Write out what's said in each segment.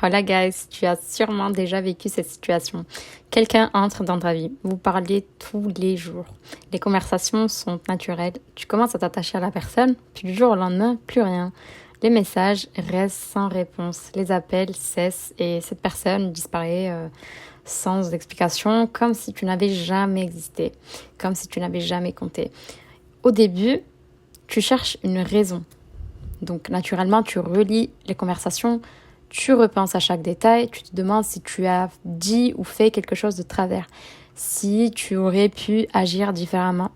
Voilà guys, tu as sûrement déjà vécu cette situation. Quelqu'un entre dans ta vie, vous parlez tous les jours. Les conversations sont naturelles, tu commences à t'attacher à la personne, puis du jour au lendemain, plus rien. Les messages restent sans réponse, les appels cessent et cette personne disparaît sans explication, comme si tu n'avais jamais existé, comme si tu n'avais jamais compté. Au début, tu cherches une raison. Donc naturellement, tu relis les conversations, tu repenses à chaque détail, tu te demandes si tu as dit ou fait quelque chose de travers, si tu aurais pu agir différemment.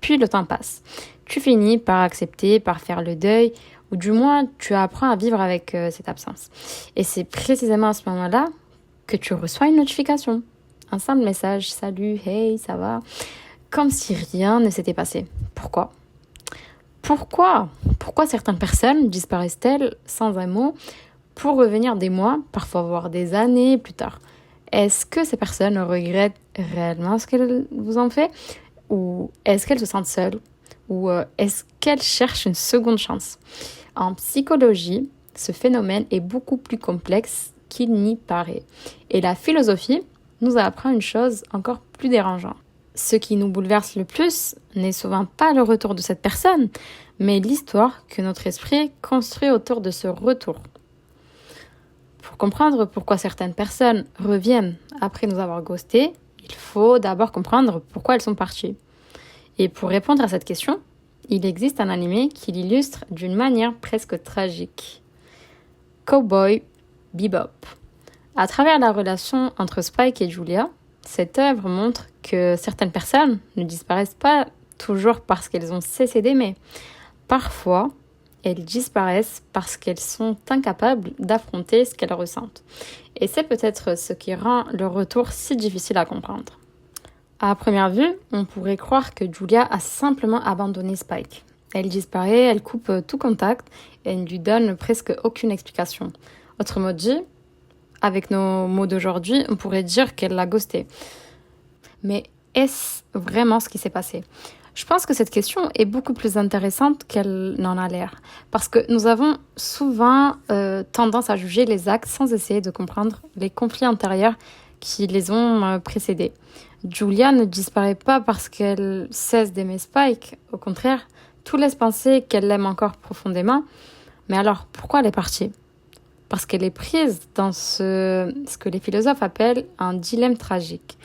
Puis le temps passe. Tu finis par accepter, par faire le deuil, ou du moins tu apprends à vivre avec cette absence. Et c'est précisément à ce moment-là que tu reçois une notification. Un simple message, salut, hey, ça va? Comme si rien ne s'était passé. Pourquoi? Pourquoi certaines personnes disparaissent-elles sans un mot pour revenir des mois, parfois voire des années plus tard? Est-ce que ces personnes regrettent réellement ce qu'elles vous ont fait? Ou est-ce qu'elles se sentent seules? Ou est-ce qu'elles cherchent une seconde chance? En psychologie, ce phénomène est beaucoup plus complexe qu'il n'y paraît. Et la philosophie nous apprend une chose encore plus dérangeante. Ce qui nous bouleverse le plus n'est souvent pas le retour de cette personne, mais l'histoire que notre esprit construit autour de ce retour. Pour comprendre pourquoi certaines personnes reviennent après nous avoir ghostés, il faut d'abord comprendre pourquoi elles sont parties. Et pour répondre à cette question, il existe un animé qui l'illustre d'une manière presque tragique. Cowboy Bebop. À travers la relation entre Spike et Julia, cette œuvre montre que certaines personnes ne disparaissent pas toujours parce qu'elles ont cessé d'aimer. Parfois, elles disparaissent parce qu'elles sont incapables d'affronter ce qu'elles ressentent. Et c'est peut-être ce qui rend leur retour si difficile à comprendre. À première vue, on pourrait croire que Julia a simplement abandonné Spike. Elle disparaît, elle coupe tout contact et ne lui donne presque aucune explication. Autrement dit, avec nos mots d'aujourd'hui, on pourrait dire qu'elle l'a ghosté. Mais est-ce vraiment ce qui s'est passé? Je pense que cette question est beaucoup plus intéressante qu'elle n'en a l'air. Parce que nous avons souvent tendance à juger les actes sans essayer de comprendre les conflits intérieurs qui les ont précédés. Julia ne disparaît pas parce qu'elle cesse d'aimer Spike. Au contraire, tout laisse penser qu'elle l'aime encore profondément. Mais alors, pourquoi elle est partie? Parce qu'elle est prise dans ce que les philosophes appellent un dilemme tragique.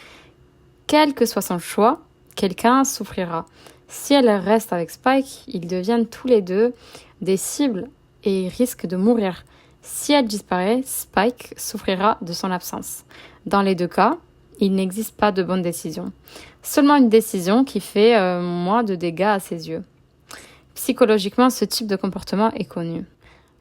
Quel que soit son choix, quelqu'un souffrira. Si elle reste avec Spike, ils deviennent tous les deux des cibles et risquent de mourir. Si elle disparaît, Spike souffrira de son absence. Dans les deux cas, il n'existe pas de bonne décision. Seulement une décision qui fait moins de dégâts à ses yeux. Psychologiquement, ce type de comportement est connu.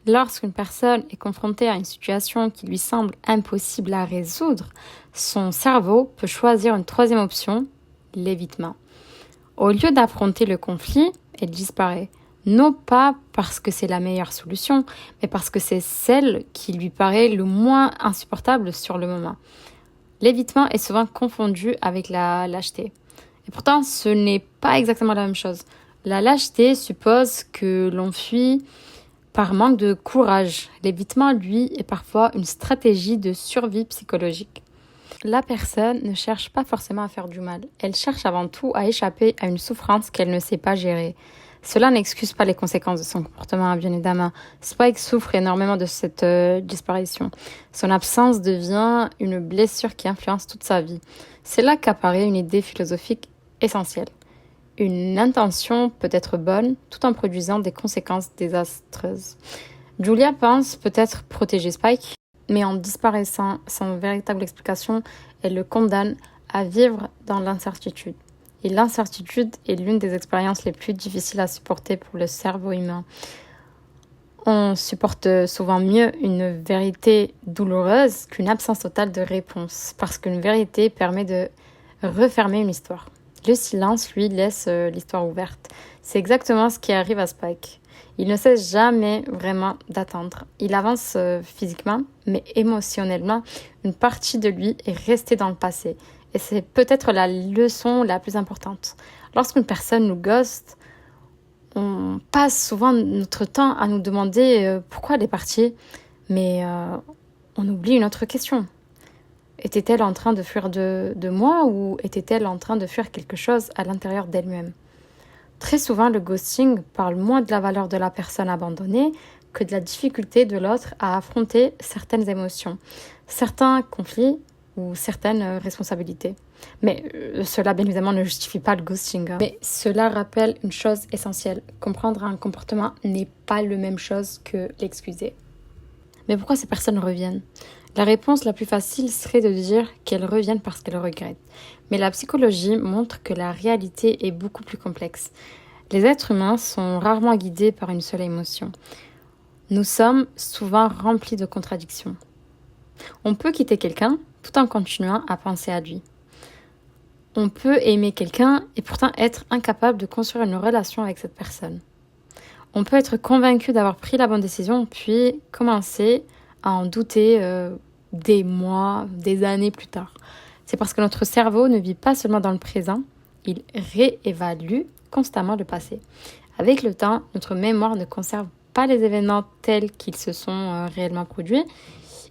Lorsqu'une personne est confrontée à une situation qui lui semble impossible à résoudre, son cerveau peut choisir une troisième option, l'évitement. Au lieu d'affronter le conflit, elle disparaît. Non pas parce que c'est la meilleure solution, mais parce que c'est celle qui lui paraît le moins insupportable sur le moment. L'évitement est souvent confondu avec la lâcheté. Et pourtant, ce n'est pas exactement la même chose. La lâcheté suppose que l'on fuit par manque de courage. L'évitement, lui, est parfois une stratégie de survie psychologique. La personne ne cherche pas forcément à faire du mal. Elle cherche avant tout à échapper à une souffrance qu'elle ne sait pas gérer. Cela n'excuse pas les conséquences de son comportement, bien évidemment. Spike souffre énormément de cette disparition. Son absence devient une blessure qui influence toute sa vie. C'est là qu'apparaît une idée philosophique essentielle. Une intention peut être bonne tout en produisant des conséquences désastreuses. Julia pense peut-être protéger Spike, mais en disparaissant sans véritable explication, elle le condamne à vivre dans l'incertitude. Et l'incertitude est l'une des expériences les plus difficiles à supporter pour le cerveau humain. On supporte souvent mieux une vérité douloureuse qu'une absence totale de réponse, parce qu'une vérité permet de refermer une histoire. Le silence, lui, laisse l'histoire ouverte. C'est exactement ce qui arrive à Spike. Il ne cesse jamais vraiment d'attendre. Il avance physiquement, mais émotionnellement, une partie de lui est restée dans le passé. Et c'est peut-être la leçon la plus importante. Lorsqu'une personne nous ghost, on passe souvent notre temps à nous demander pourquoi elle est partie. Mais on oublie une autre question. Était-elle en train de fuir de moi ou était-elle en train de fuir quelque chose à l'intérieur d'elle-même? Très souvent, le ghosting parle moins de la valeur de la personne abandonnée que de la difficulté de l'autre à affronter certaines émotions, certains conflits ou certaines responsabilités. Mais cela, bien évidemment, ne justifie pas le ghosting. Mais cela rappelle une chose essentielle. Comprendre un comportement n'est pas la même chose que l'excuser. Mais pourquoi ces personnes reviennent? La réponse la plus facile serait de dire qu'elles reviennent parce qu'elles regrettent. Mais la psychologie montre que la réalité est beaucoup plus complexe. Les êtres humains sont rarement guidés par une seule émotion. Nous sommes souvent remplis de contradictions. On peut quitter quelqu'un tout en continuant à penser à lui. On peut aimer quelqu'un et pourtant être incapable de construire une relation avec cette personne. On peut être convaincu d'avoir pris la bonne décision, puis commencer à en douter des mois, des années plus tard. C'est parce que notre cerveau ne vit pas seulement dans le présent, il réévalue constamment le passé. Avec le temps, notre mémoire ne conserve pas les événements tels qu'ils se sont réellement produits.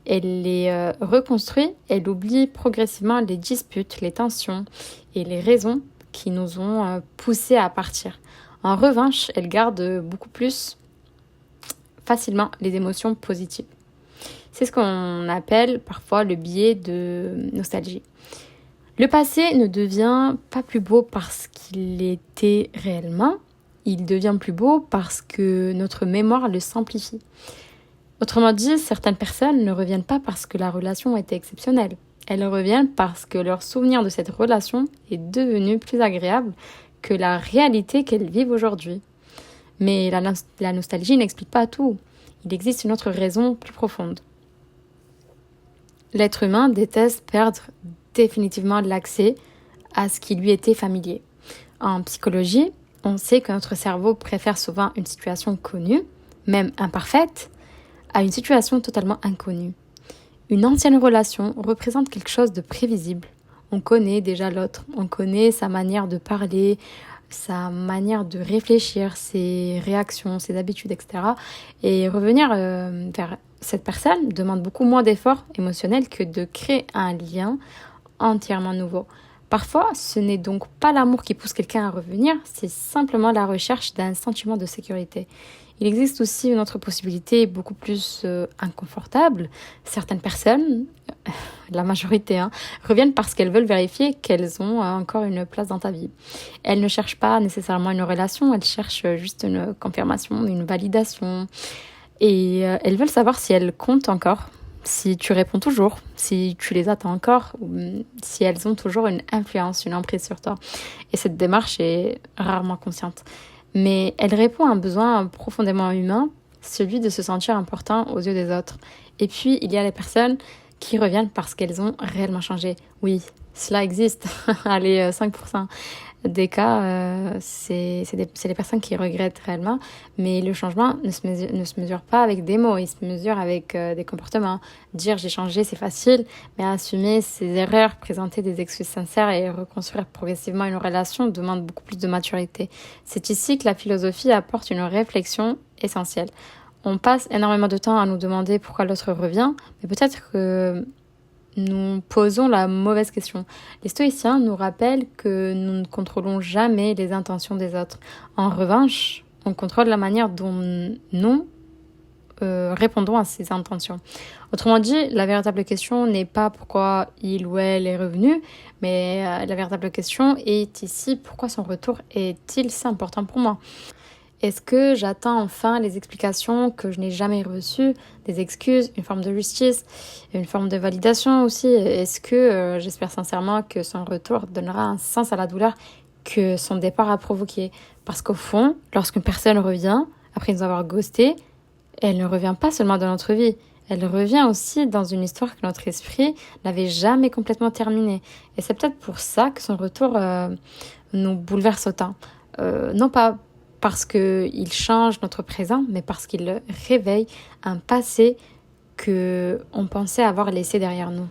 Elle les reconstruit, elle oublie progressivement les disputes, les tensions et les raisons qui nous ont poussés à partir. En revanche, elle garde beaucoup plus facilement les émotions positives. C'est ce qu'on appelle parfois le biais de nostalgie. Le passé ne devient pas plus beau parce qu'il était réellement, il devient plus beau parce que notre mémoire le simplifie. Autrement dit, certaines personnes ne reviennent pas parce que la relation était exceptionnelle. Elles reviennent parce que leur souvenir de cette relation est devenu plus agréable que la réalité qu'elles vivent aujourd'hui. Mais la nostalgie n'explique pas tout. Il existe une autre raison plus profonde. L'être humain déteste perdre définitivement l'accès à ce qui lui était familier. En psychologie, on sait que notre cerveau préfère souvent une situation connue, même imparfaite, à une situation totalement inconnue. Une ancienne relation représente quelque chose de prévisible. On connaît déjà l'autre, on connaît sa manière de parler, sa manière de réfléchir, ses réactions, ses habitudes, etc. Et revenir vers cette personne demande beaucoup moins d'efforts émotionnels que de créer un lien entièrement nouveau. Parfois, ce n'est donc pas l'amour qui pousse quelqu'un à revenir, c'est simplement la recherche d'un sentiment de sécurité. Il existe aussi une autre possibilité beaucoup plus inconfortable. Certaines personnes, la majorité, reviennent parce qu'elles veulent vérifier qu'elles ont encore une place dans ta vie. Elles ne cherchent pas nécessairement une relation, elles cherchent juste une confirmation, une validation. Et elles veulent savoir si elles comptent encore, si tu réponds toujours, si tu les attends encore, ou si elles ont toujours une influence, une emprise sur toi. Et cette démarche est rarement consciente. Mais elle répond à un besoin profondément humain, celui de se sentir important aux yeux des autres. Et puis, il y a les personnes qui reviennent parce qu'elles ont réellement changé. Oui, cela existe. Allez, 5% des cas, c'est les personnes qui regrettent réellement. Mais le changement ne se mesure pas avec des mots, il se mesure avec des comportements. Dire j'ai changé, c'est facile, mais assumer ses erreurs, présenter des excuses sincères et reconstruire progressivement une relation demande beaucoup plus de maturité. C'est ici que la philosophie apporte une réflexion essentielle. On passe énormément de temps à nous demander pourquoi l'autre revient, mais peut-être que nous posons la mauvaise question. Les stoïciens nous rappellent que nous ne contrôlons jamais les intentions des autres. En revanche, on contrôle la manière dont nous répondons à ces intentions. Autrement dit, la véritable question n'est pas pourquoi il ou elle est revenu, mais la véritable question est ici, pourquoi son retour est-il si important pour moi ? Est-ce que j'attends enfin les explications que je n'ai jamais reçues, des excuses, une forme de justice, une forme de validation aussi? Est-ce que j'espère sincèrement que son retour donnera un sens à la douleur que son départ a provoqué? Parce qu'au fond, lorsqu'une personne revient, après nous avoir ghosté, elle ne revient pas seulement dans notre vie, elle revient aussi dans une histoire que notre esprit n'avait jamais complètement terminée. Et c'est peut-être pour ça que son retour nous bouleverse autant. Non pas parce qu'il change notre présent, mais parce qu'il réveille un passé qu'on pensait avoir laissé derrière nous.